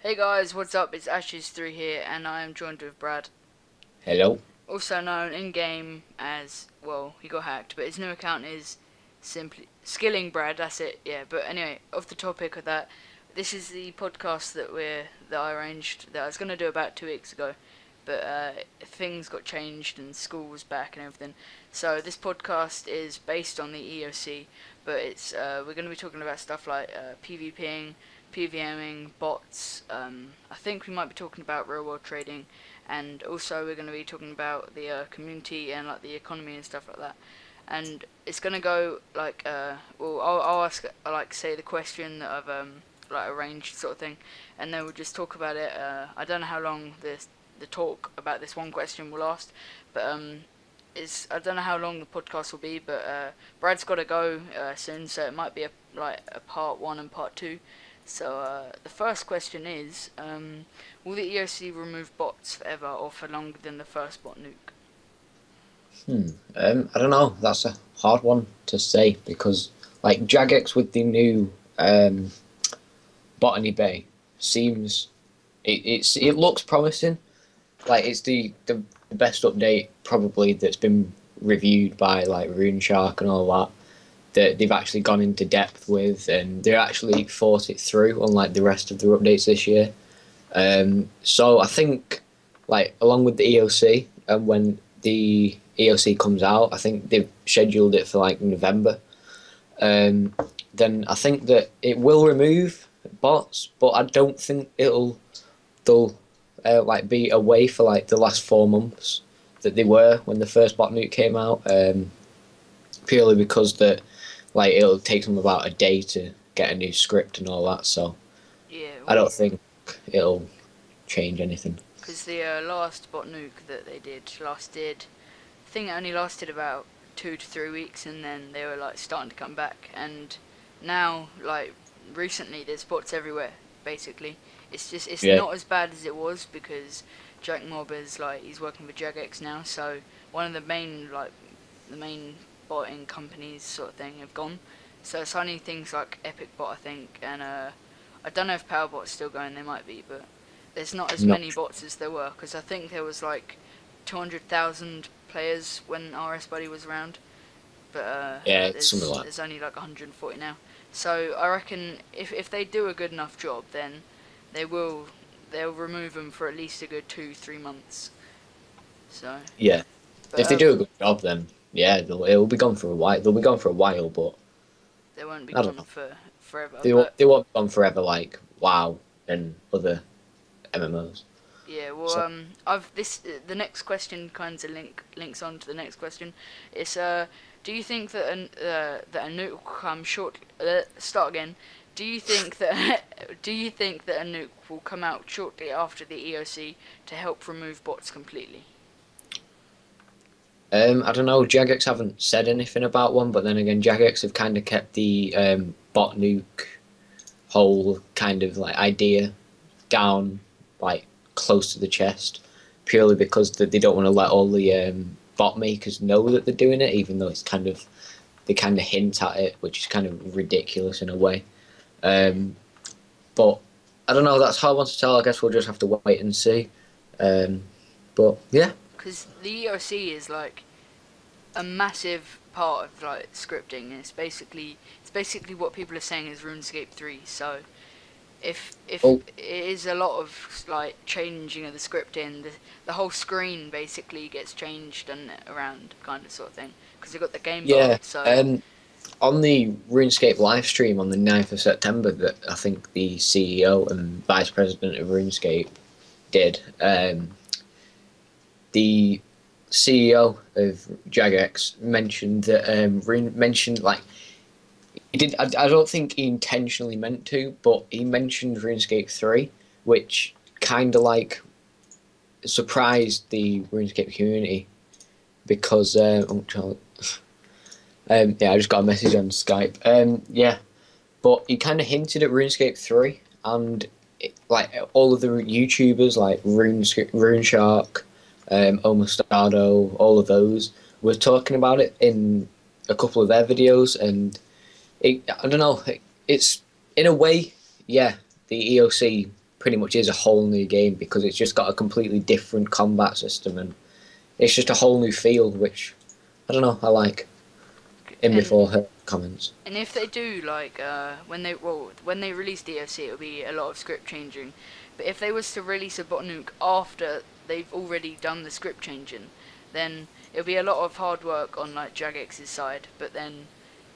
Hey guys, what's up? It's Ashzzz3 here, and I am joined with Brad, Hello. also known in game as, well, he got hacked, but his new account is simply SkillingBrad. That's it. Yeah. But anyway, off the topic of that, this is the podcast that I arranged that I was gonna do about 2 weeks ago, but things got changed and school was back and everything. So this podcast is based on the EOC, but it's we're gonna be talking about stuff like PvPing, Pvming, bots. I think we might be talking about real world trading, and also we're going to be talking about the community and like the economy and stuff like that. And it's going to go like well, I'll ask like say the question that I've like arranged sort of thing, and then we'll just talk about it. I don't know how long the talk about this one question will last, but I don't know how long the podcast will be, but Brad's got to go soon, so it might be a part one and part two. So the first question is, will the EOC remove bots forever or for longer than the first bot nuke? I don't know. That's a hard one to say because, like, Jagex with the new Botany Bay seems it looks promising. Like, it's the best update probably that's been reviewed by like RuneShark and all that. That they've actually gone into depth with, and they actually thought it through, unlike the rest of their updates this year. So I think, like, along with the EOC, and when the EOC comes out, I think they've scheduled it for like November. Then I think that it will remove bots, but I don't think they'll like be away for like the last 4 months that they were when the first bot nuke came out. Purely because that like it'll take them about a day to get a new script and all that. So Yeah, I well, don't think it'll change anything. because the last bot nuke that they did lasted, I think it only lasted about 2 to 3 weeks, and then they were like starting to come back. And now, like recently, there's bots everywhere. Basically, it's Yeah, not as bad as it was because Jack Mob is like he's working with Jagex now, so one of the main botting companies sort of thing have gone. So it's only things like Epic Bot, I think, and I don't know if Powerbot's still going. They might be, but there's not as not many bots as there were because I think there was like 200,000 players when RS Buddy was around, but yeah, something like there's only like 140 now. So I reckon if they do a good enough job, then they will they'll remove them for at least a good 2 3 months. So, yeah. but If they do a good job, then yeah, it'll be gone for a while. They'll be gone for a while, but they won't be I don't gone know. for forever. They But won't be gone forever like WoW and other MMOs. yeah, well, So I've this the next question kind of links on to the next question. It's do you think that a nuke will come short? Start again. Do you think that do you think that a nuke will come out shortly after the EOC to help remove bots completely? I don't know. Jagex haven't said anything about one, but then again, Jagex have kind of kept the bot nuke whole kind of like idea down, like close to the chest, purely because they don't want to let all the bot makers know that they're doing it, even though it's kind of they kind of hint at it, which is kind of ridiculous in a way. Yeah, Um, but I don't know. That's hard one to tell. I guess we'll just have to wait and see. Um, but yeah, because the EOC is like a massive part of like scripting. It's basically what people are saying is RuneScape 3. So if well, it is a lot of like changing of the scripting, the whole screen basically gets changed and around kind of sort of thing because you've got the game bar. yeah. So On the RuneScape live stream on the 9th of September, that I think the CEO and Vice President of RuneScape did, the CEO of Jagex mentioned that mentioned like he did. I don't think he intentionally meant to, but he mentioned RuneScape 3, which kind of like surprised the RuneScape community because yeah, I just got a message on Skype. Yeah, but he kind of hinted at RuneScape 3, and like all of the YouTubers like RuneShark, Omostado, all of those were talking about it in a couple of their videos, and I don't know, it's in a way, yeah, the EOC pretty much is a whole new game because it's just got a completely different combat system and it's just a whole new field, which I don't know. I like. In before her comments. And if they do like when they release DLC, it'll be a lot of script changing. But if they was to release a bot nuke after they've already done the script changing, then it'll be a lot of hard work on like Jagex's side. But then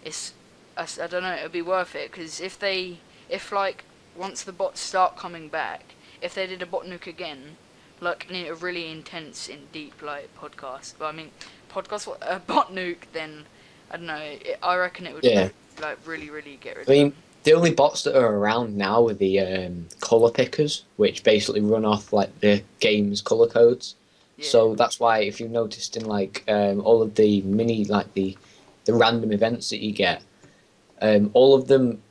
I don't know, it'll be worth it because if like once the bots start coming back, if they did a bot nuke again, like in a really intense, in deep like podcast, but I mean podcast a bot nuke, then I don't know. I reckon it would like really get rid of them. The only bots that are around now are the color pickers, which basically run off like the game's color codes. Yeah. So that's why if you've noticed in like all of the mini like the random events that you get, all of them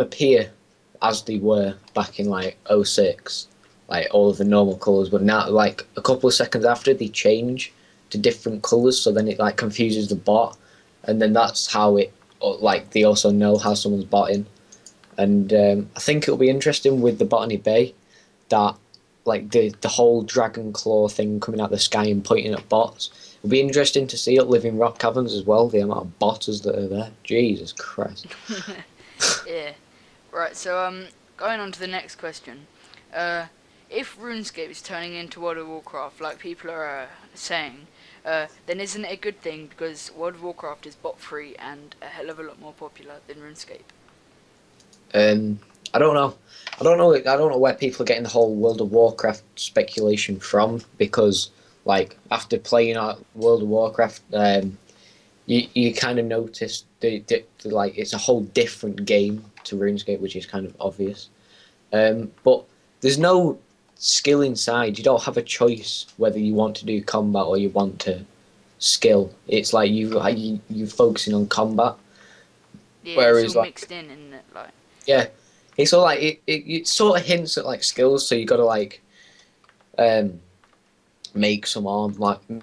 appear as they were back in like 06, like all of the normal colors. But now like a couple of seconds after they change to different colors, so then it like confuses the bot. And then that's how it, like, they also know how someone's botting. And I think it'll be interesting with the Botany Bay that, like, the whole dragon claw thing coming out of the sky and pointing at bots. It'll be interesting to see it live in rock caverns as well, the amount of botters that are there. Jesus Christ. Yeah. Right, so, going on to the next question. If RuneScape is turning into World of Warcraft, like people are saying, then isn't it a good thing because World of Warcraft is bot free and a hell of a lot more popular than RuneScape? I don't know. I don't know where people are getting the whole World of Warcraft speculation from because, like, after playing World of Warcraft, you kind of notice like it's a whole different game to RuneScape, which is kind of obvious. But there's no skill inside. You don't have a choice whether you want to do combat or you want to skill. It's like you're focusing on combat. Yeah, whereas it's all like, mixed in, isn't it? Like, yeah, it's all like it sort of hints at like skills. So you got to like make some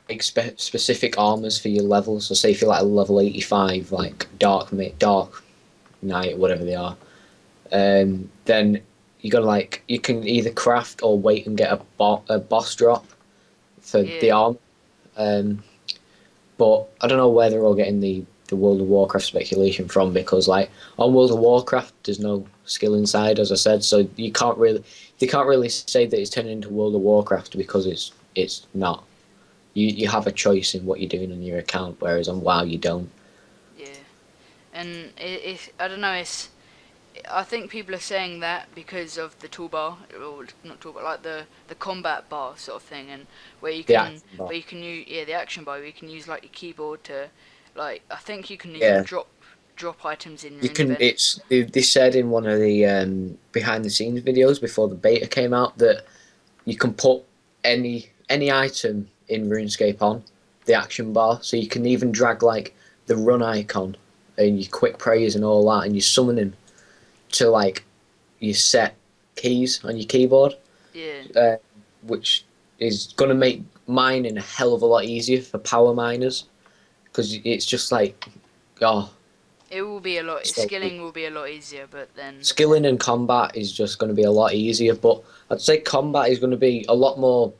make specific armors for your levels. So say if you're like a level 85, like dark knight, whatever they are, then you got to like you can either craft or wait and get a boss drop for the arm. But I don't know where they're all getting the World of Warcraft speculation from because like on World of Warcraft there's no skill inside, as I said, so they can't really say that it's turning into World of Warcraft because it's not. You have a choice in what you're doing on your account, whereas on WoW you don't. Yeah, and I don't know. I think people are saying that because of the toolbar, or not toolbar, like the combat bar sort of thing, and where you can use the action bar, where you can use like your keyboard to, like, I think you can even drop items in. You can. They said in one of the behind the scenes videos before the beta came out that you can put any item in RuneScape on the action bar, so you can even drag like the run icon and your quick praise and all that, and your summoning to like your set keys on your keyboard, which is going to make mining a hell of a lot easier for power miners because it's just like it will be a lot. Skilling will be a lot easier, but then skilling and combat is just going to be a lot easier. But I'd say combat is going to be a lot more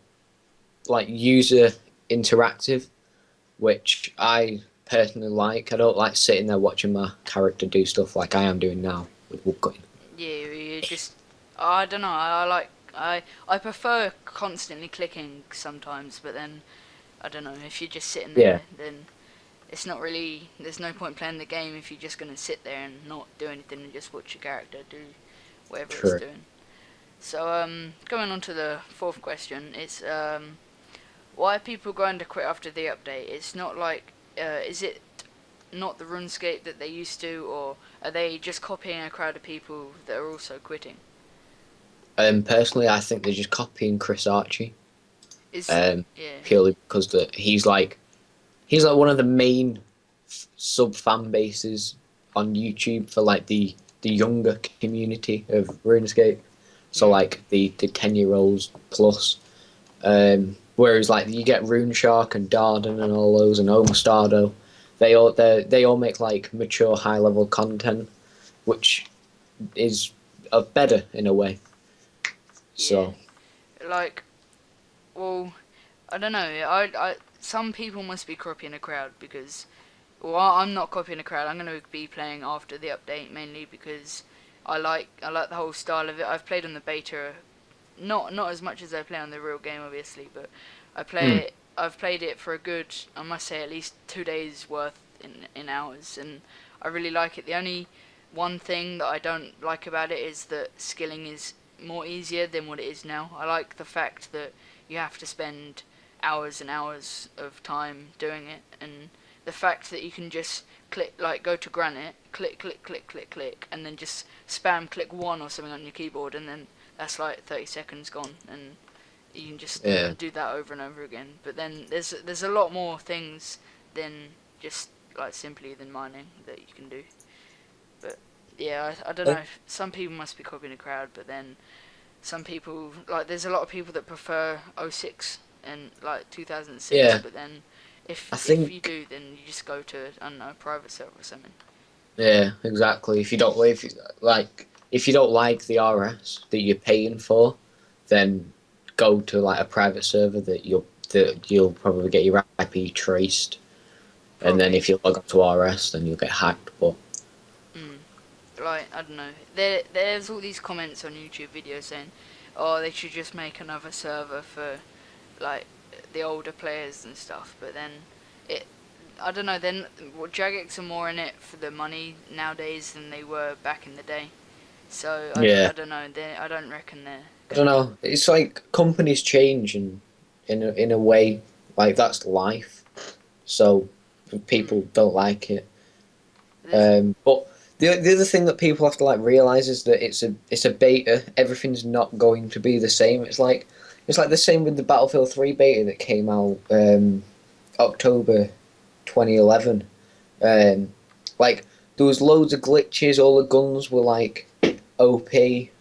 like user interactive, which I personally like. I don't like sitting there watching my character do stuff like I am doing now with woodcutting. Yeah, you just, I don't know, I prefer constantly clicking sometimes, but then, I don't know, if you're just sitting there, then it's not really, there's no point playing the game if you're just going to sit there and not do anything and just watch your character do whatever it's doing. So, going on to the fourth question, it's, why are people going to quit after the update? It's not like, is it not the RuneScape that they used to, or are they just copying a crowd of people that are also quitting? Personally, I think they're just copying Chris Archie. Purely because he's like one of the main sub fan bases on YouTube for like the younger community of RuneScape. So like the 10-year-olds plus. Whereas like you get RuneShark and Darden and all those and Omastado. They all make like mature, high level content, which is better in a way. So like, well, I don't know. Some people must be copying a crowd because, well, I'm not copying a crowd. I'm going to be playing after the update mainly because I like the whole style of it. I've played on the beta, not as much as I play on the real game, obviously, but hmm, I've played it for a good, I must say, at least 2 days worth in hours, and I really like it. The only one thing that I don't like about it is that skilling is more easier than what it is now. I like the fact that you have to spend hours and hours of time doing it, and the fact that you can just click, like, go to granite, click, click, click, click, click, and then just spam click one or something on your keyboard, and then that's like 30 seconds gone, and you can just yeah. do that over and over again. But then there's a lot more things than just like simply than mining that you can do. But yeah, I don't know. Some people must be copying the crowd, but then some people, like, there's a lot of people that prefer '06 and like 2006. Yeah, But then I if you think do, then you just go to, I don't know, a private server or something. yeah, exactly. If you don't if you don't like the RS that you're paying for, then go to like a private server that you'll probably get your IP traced, and then Probably. if you log on to RS, then you'll get hacked. But Mm. Like, I don't know. There's all these comments on YouTube videos saying, oh, they should just make another server for like the older players and stuff. But then it, I don't know. Then well, Jagex are more in it for the money nowadays than they were back in the day. So yeah, I don't know. I don't reckon they're I don't gonna. know. It's like companies change, and in a way, like that's life. So Mm, people don't like it. there's But the other thing that people have to like realize is that it's a beta. Everything's not going to be the same. It's like the same with the Battlefield 3 beta that came out October 2011. Um, like there was loads of glitches. All the guns were like OP.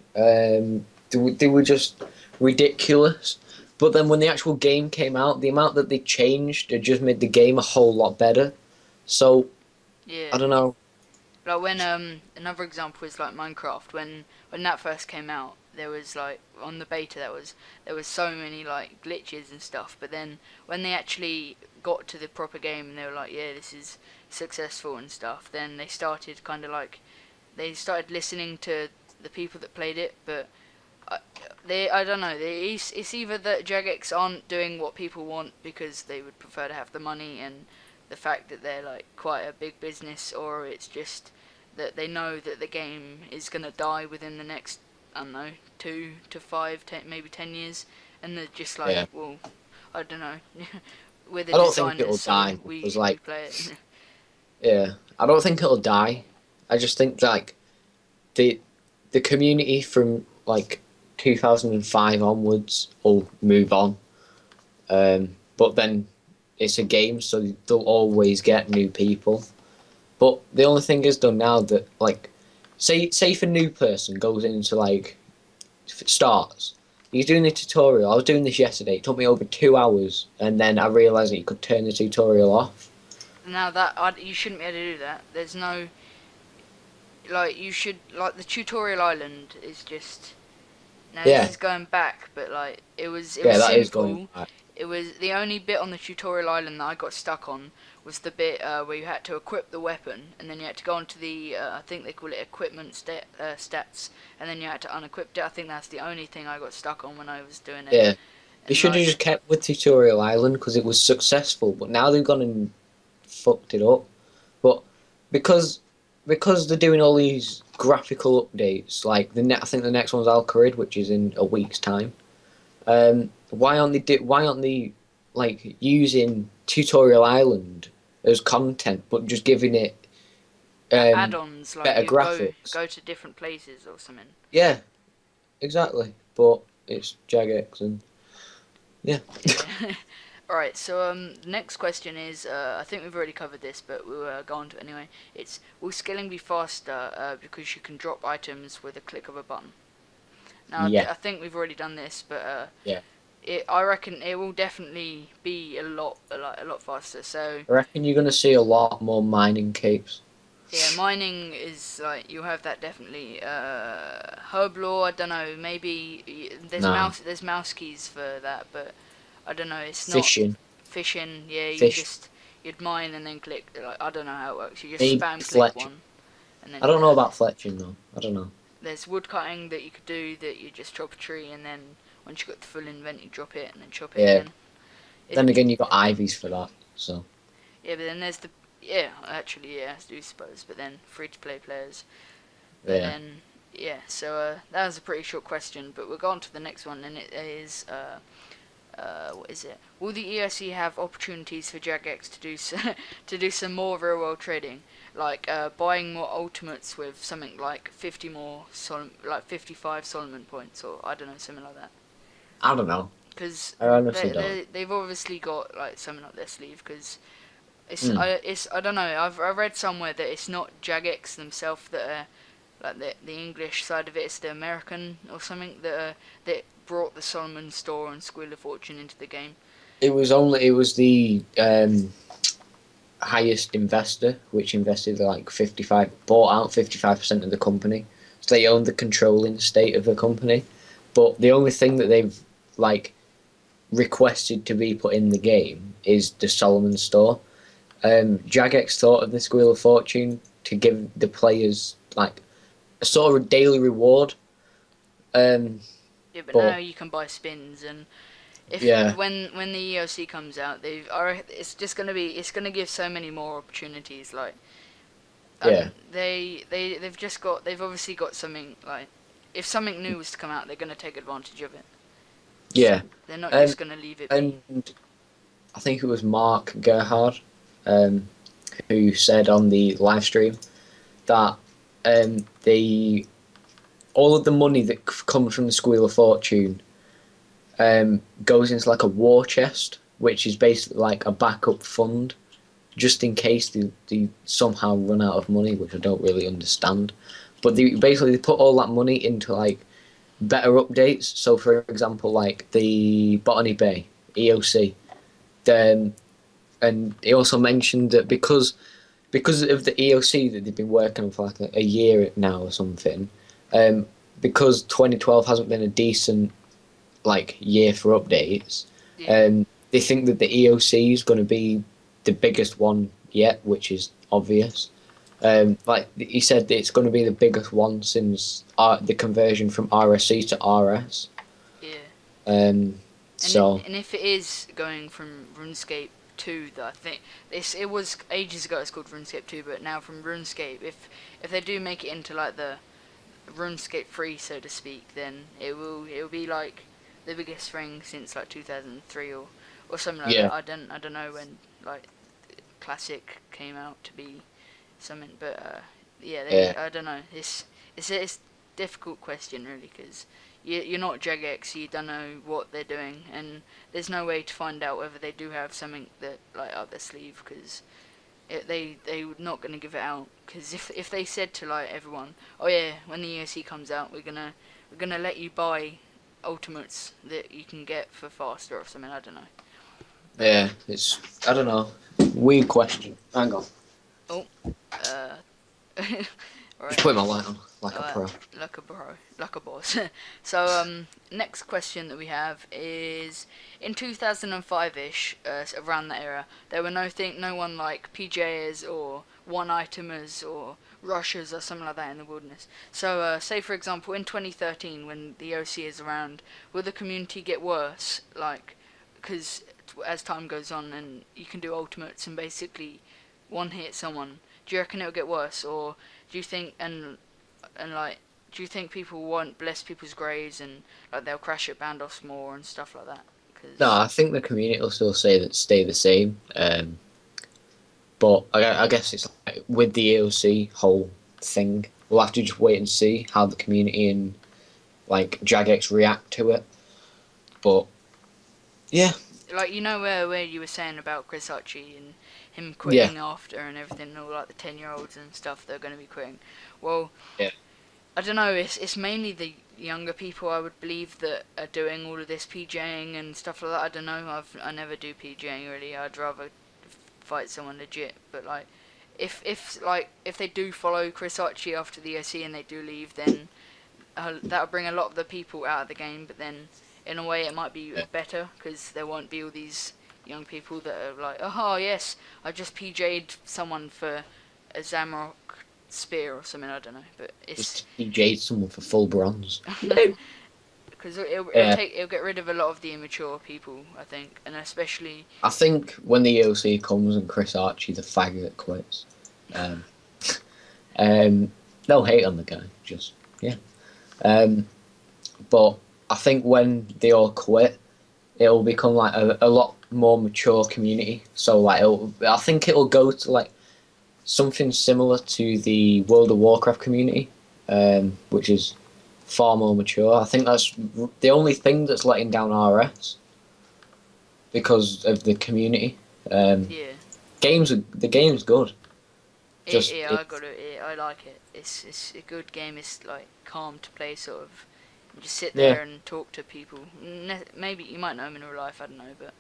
They were just ridiculous. But then when the actual game came out, the amount that they changed it just made the game a whole lot better. So yeah. I don't know. Like when another example is like Minecraft. When that first came out, there was like on the beta there was so many like glitches and stuff. But then when they actually got to the proper game and they were like, yeah, this is successful and stuff, then they started kind of like they started listening to the people that played it. But I don't know. It's either that Jagex aren't doing what people want because they would prefer to have the money and the fact that they're like quite a big business, or it's just that they know that the game is gonna die within the next, I don't know, 2 to 5, 10, maybe 10 years, and they're just like, Yeah. well, I don't know. We're the I don't think designers, it'll so die because, we like, play it. yeah, I don't think it'll die. I just think like the the community from like 2005 onwards will move on. But then it's a game, so they'll always get new people. But the only thing is done now that like, say if a new person goes into like if it starts. He's doing the tutorial. I was doing this yesterday. It took me over 2 hours, and then I realised that you could turn the tutorial off. Now you shouldn't be able to do that. There's no, like, you should, like, the tutorial island is just. Now this Yeah, is going back, but like it was yeah, that is going simple. back. It was the only bit on the tutorial island that I got stuck on was the bit where you had to equip the weapon, and then you had to go onto the I think they call it equipment stats, and then you had to unequip it. I think that's the only thing I got stuck on when I was doing it. Yeah, they And should have like, just kept with Tutorial Island because it was successful. But now they've gone and fucked it up. But because because they're doing all these graphical updates, like I think the next one's Alcarid, which is in a week's time. Why aren't they like using Tutorial Island as content, but just giving it um, add-ons, like better you graphics? go to different places or something. Yeah, exactly. But it's Jagex and yeah. Yeah. Alright, so next question is, I think we've already covered this, but we'll go on to it anyway. It's, will scaling be faster because you can drop items with a click of a button? Now, Yeah, I think we've already done this, but yeah. I reckon it will definitely be a lot faster. So, I reckon you're gonna see a lot more mining capes. Yeah, mining is like you'll have that definitely. Herblore, I don't know. Maybe Nah, there's mouse keys for that, but I don't know. It's not fishing, fishing. Yeah, fish, you'd mine and then click. Like I don't know how it works. You just maybe spam click fletching. one, and I then don't know about fletching though. I don't know. there's wood cutting that you could do that you just chop a tree and then once you got the full invent you drop it and then chop it Yeah. again. Then It, again, you got ivies for that. So yeah, but then there's the yeah actually yeah I do suppose, but then free to play players. But yeah. then, yeah, so that was a pretty short question, but we'll go on to the next one, and it is, what is it? Will the EOC have opportunities for Jagex to do to do some more real world trading, like buying more ultimates with something like 50 more like 55 Solomon points, or I don't know, something like that? I don't know. Because I honestly don't. they've obviously got like something up their sleeve. Because Hmm. it's I don't know. I read somewhere that it's not Jagex themselves that are like the English side of it is the American or something that brought the Solomon Store and Squeal of Fortune into the game. It was the highest investor, which invested like 55, bought out 55% of the company. So they own the controlling state of the company. But the only thing that they've like requested to be put in the game is the Solomon Store. Jagex thought of the Squeal of Fortune to give the players like a sort of daily reward. Um, Yeah, but now but you can buy spins, and if yeah, when the EOC comes out, it's just gonna give so many more opportunities. Like, yeah, and they've obviously got something like if something new was to come out, they're gonna take advantage of it. yeah. They're not Um, just gonna leave it be. and I think it was Mark Gerhard um, who said on the live stream that the all of the money that comes from the Squeal of Fortune goes into like a war chest, which is basically like a backup fund, just in case they somehow run out of money, which I don't really understand. But they put all that money into like better updates. So, for example, like the Botany Bay EOC, um, and he also mentioned that because of the EOC that they've been working on for like a year now or something, um, because 2012 hasn't been a decent like year for updates, Yeah, they think that the EOC is going to be the biggest one yet, which is obvious. Like he said, that it's going to be the biggest one since the conversion from RSC to RS. yeah. Um, so And if it is going from RuneScape 2, that I think it was ages ago it's called RuneScape 2, but now from RuneScape, if they do make it into like the RuneScape 3, so to speak, then it will be like the biggest thing since like 2003 or something like yeah, that. I don't know when like Classic came out to be something, but yeah, yeah, I don't know. It's a difficult question really because you're not Jagex, you don't know what they're doing, and there's no way to find out whether they do have something that like up their sleeve because they're not gonna give it out. Because if they said to like everyone, oh yeah, when the EOC comes out, we're gonna let you buy ultimates that you can get for faster or something. I don't know, but yeah. It's I don't know. Weird question. Hang on. oh, uh, Just right. put my light on like a Alright, pro. like a bro, like a boss. So, next question that we have is in 2005-ish, around that era, there were no one like PJers or one-itemers or rushers or something like that in the wilderness. So, say for example, in 2013, when the OC is around, will the community get worse? Like, because as time goes on and you can do ultimates and basically one-hit someone, do you reckon it'll get worse, or do you think and like, do you think people won't bless people's graves and like they'll crash at Bandos more and stuff like that? No, Because I think the community will still say that stay the same. But I guess it's like with the AOC whole thing, we'll have to just wait and see how the community and like Jagex react to it. But yeah, like where you were saying about Chris Archie and him yeah, quitting after and everything, and all like the 10-year-olds and stuff they're going to be quitting. Well, yeah, I don't know. It's mainly the younger people I would believe that are doing all of this PJing and stuff like that. I don't know. I never do PJing really. I'd rather fight someone legit. But like, if they do follow Chris Archie after the EOC and they do leave, then that'll bring a lot of the people out of the game. But then in a way it might be better because there won't be all these young people that are like, oh yes, I just PJ'd someone for a Zamrock spear or something. I don't know, but it's just PJ'd someone for full bronze. because it'll get rid of a lot of the immature people, I think, and especially. I think when the EOC comes and Chris Archie, the faggot, quits, they'll hate on the guy. Just but I think when they all quit, it'll become like a lot more mature community. So like, I think it'll go to like something similar to the World of Warcraft community, which is far more mature. I think that's the only thing that's letting down RS because of the community. The game's good. I like it. It's a good game. It's like calm to play, sort of. You just sit there and talk to people. Maybe you might know them in real life. I don't know, but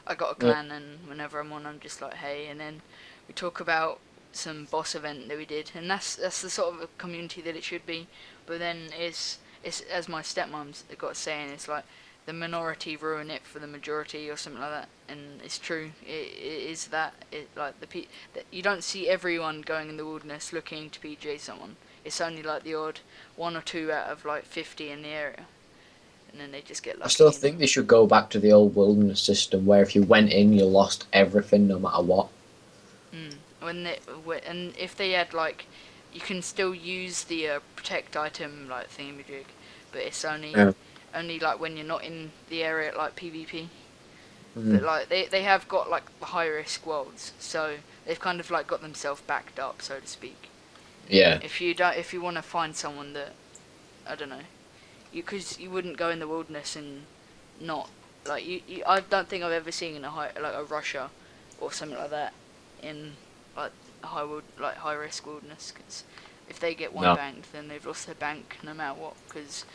I got a clan, and whenever I'm on, I'm just like, hey, and then we talk about some boss event that we did, and that's the sort of a community that it should be. But then it's as my stepmom's got saying, it's like the minority ruin it for the majority or something like that, and it's true. It is that. You don't see everyone going in the wilderness looking to PJ someone. It's only like the odd 1 or 2 out of like 50 in the area, and then they just get lucky. I still think they should go back to the old wilderness system where if you went in, you lost everything no matter what. And if they had like, you can still use the protect item like thingamajig, but it's only like when you're not in the area like PvP. But like they have got like high risk worlds, so they've kind of like got themselves backed up, so to speak. Yeah. If you want to find someone that, I don't know, because you wouldn't go in the wilderness and not like I don't think I've ever seen a Russia or something like that in like high risk wilderness, because if they get one banged, then they've lost their bank no matter what. Because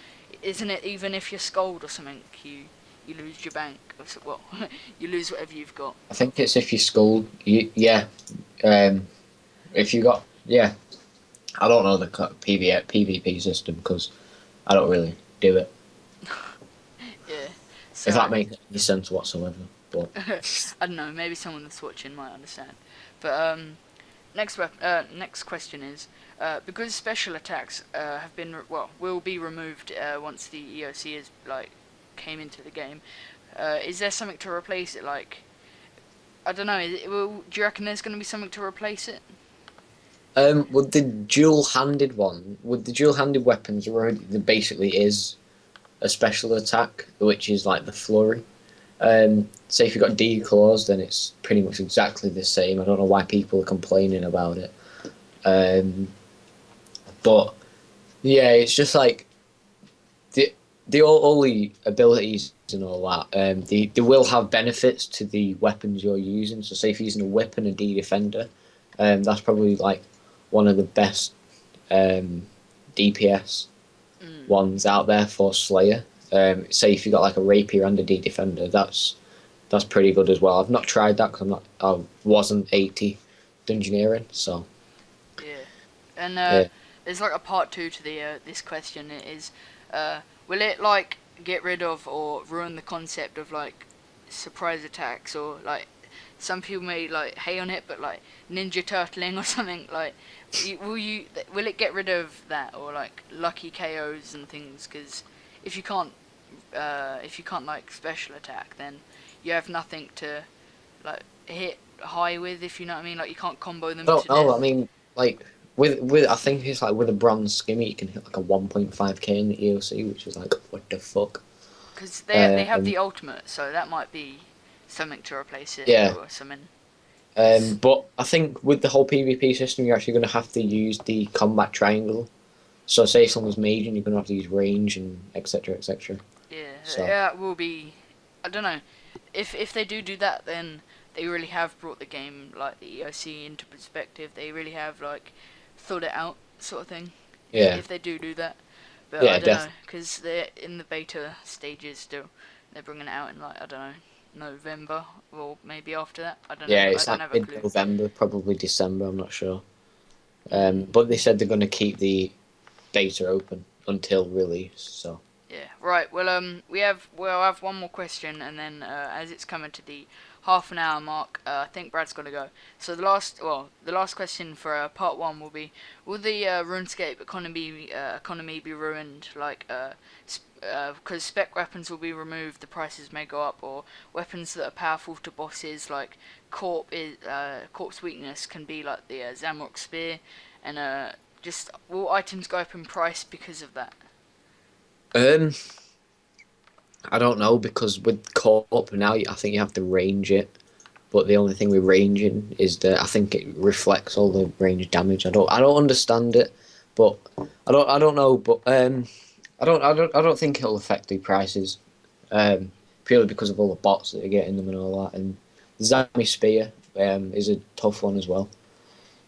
isn't it, even if you're scold or something, you lose your bank, or you lose whatever you've got. I think it's if you scold, if you got I don't know the PvP system because I don't really do it. So, if that makes any sense whatsoever. But I don't know, maybe someone that's watching might understand. But next question is, because special attacks will be removed once the EOC is came into the game. Is there something to replace it? Like, I don't know. Do you reckon there's going to be something to replace it? With the dual-handed weapons, there basically is a special attack, which is like the flurry. Say if you've got D-claws, then it's pretty much exactly the same. I don't know why people are complaining about it. But yeah, it's just like all the abilities and all that. They will have benefits to the weapons you're using. So say if you're using a whip and a D defender, that's probably like one of the best DPS ones out there for Slayer. Say if you got like a rapier and a D defender, that's pretty good as well. I've not tried that because I wasn't 80 dungeoneering, so yeah. And there's like a part 2 to the this question. It is, will it like get rid of or ruin the concept of like surprise attacks, or like some people may like hate on it, but like ninja turtling or something, like will it get rid of that, or like lucky KOs and things? Because if you can't like special attack, then you have nothing to like hit high with, if you know what I mean. Like you can't combo them. No, I mean like with I think it's like with a bronze skimmy you can hit like a 1.5k in the EOC, which is like what the fuck. Because they have the ultimate, so that might be something to replace it. Or something. But I think with the whole PvP system, you're actually going to have to use the combat triangle. So say if someone's maging, you're going to have to use range and etc. etc. Yeah, it will be. I don't know. If they do that, then they really have brought the game, like the EOC, into perspective. They really have like thought it out, sort of thing. Yeah. If they do that, but I don't know, because they're in the beta stages still. They're bringing it out in like, I don't know, November, or maybe after that. I don't know. Yeah, I it's don't like have a clue. mid-November, probably December. I'm not sure. But they said they're going to keep the beta open until release. So Yeah, right. Well, we'll have one more question, and then as it's coming to the half an hour mark, I think Brad's got to go. So the last question for part one will be: will the RuneScape economy be ruined? Like, because spec weapons will be removed, the prices may go up, or weapons that are powerful to bosses, like Corpse weakness can be like the Zamrock spear, and just will items go up in price because of that? um, I don't know because with co-op now, I think you have to range it. But the only thing with ranging is that I think it reflects all the range damage. I don't understand it, but I don't know. But I don't think it'll affect the prices. Purely because of all the bots that are getting them and all that. And the Zami Spear is a tough one as well.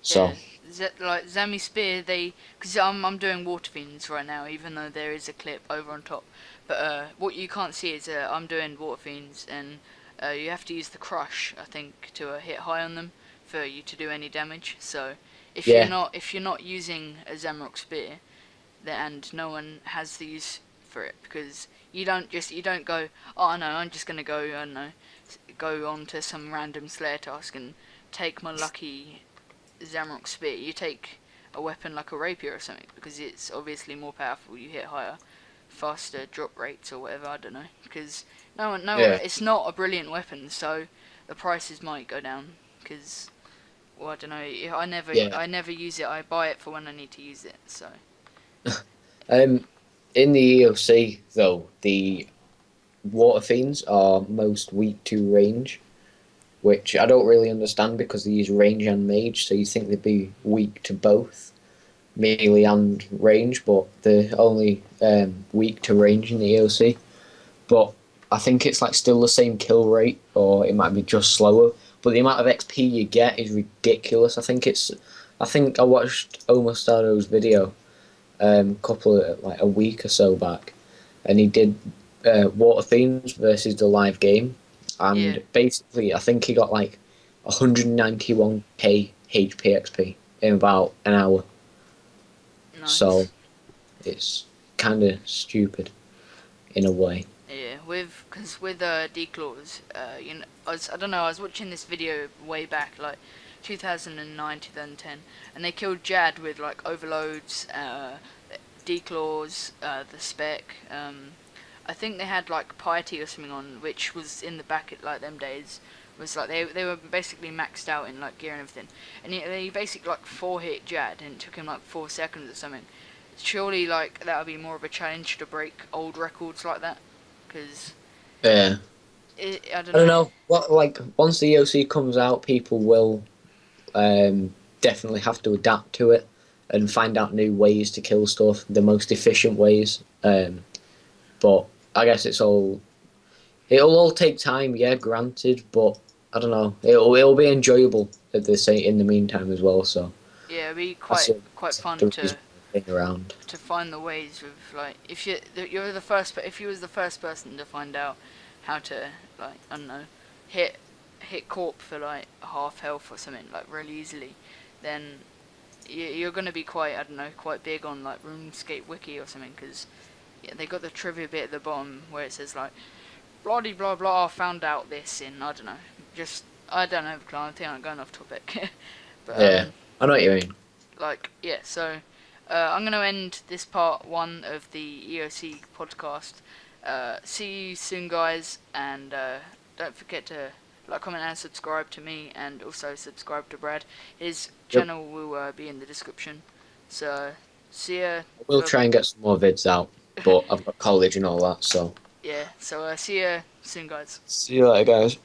So Yeah, like Zami Spear, because I'm doing Water Fiends right now, even though there is a clip over on top. But what you can't see is I'm doing Water Fiends, and you have to use the Crush, I think, to hit high on them for you to do any damage. So yeah, if you're not using a Zamrock Spear, and no one has the use for it, because you don't go, oh no, I'm just gonna go, I don't know, go on to some random Slayer task and take my lucky Zamrock Spear. You take a weapon like a rapier or something, because it's obviously more powerful. You hit higher, faster drop rates or whatever. I don't know, because yeah, it's not a brilliant weapon, so the prices might go down. Because well, I don't know. yeah. I never use it. I buy it for when I need to use it. So Um, in the EOC though, the Water Fiends are most weak to range, which I don't really understand because they use range and mage, so you think they'd be weak to both melee and range, but they're only weak to range in the EOC. But I think it's like still the same kill rate, or it might be just slower. But the amount of XP you get is ridiculous. I think I watched Omostado's video couple of like a week or so back, and he did Water Fiends versus the live game, yeah, and basically I think he got like 191k HP XP in about an hour. So nice. it's kind of stupid in a way. Yeah, because with declaws, I don't know. I was watching this video way back, like 2009, 2010, and they killed Jad with like overloads, declaws, the spec. I think they had like piety or something on, which was in the back at like them days. Was like they were basically maxed out in like gear and everything, and they basically like 4-hit Jad, and it took him like 4 seconds or something. Surely like that would be more of a challenge to break old records like that, because Yeah, I don't I don't know. know. What like once the EOC comes out, people will definitely have to adapt to it and find out new ways to kill stuff, the most efficient ways. But I guess it'll all take time, yeah, granted, but I don't know. It'll be enjoyable at the say in the meantime as well. So Yeah, it'd be that's quite fun the reason being around. to find the ways with like if you're the first, if you was the first person to find out how to, like, I don't know, hit corp for like half health or something like really easily, then you're gonna be quite, I don't know, quite big on like RuneScape wiki or something, because yeah, they got the trivia bit at the bottom where it says like bloody blah blah, I found out this in, I don't know, just I don't know, I think I'm going off topic. But Yeah, I know what you mean. like yeah, so I'm gonna end this part one of the EOC podcast. See you soon, guys, and don't forget to like, comment, and subscribe to me, and also subscribe to Brad. His Yep. channel will be in the description. So see ya. We'll try and get some more vids out, but I've got college and all that, so Yeah, so see ya soon, guys. see you later, guys.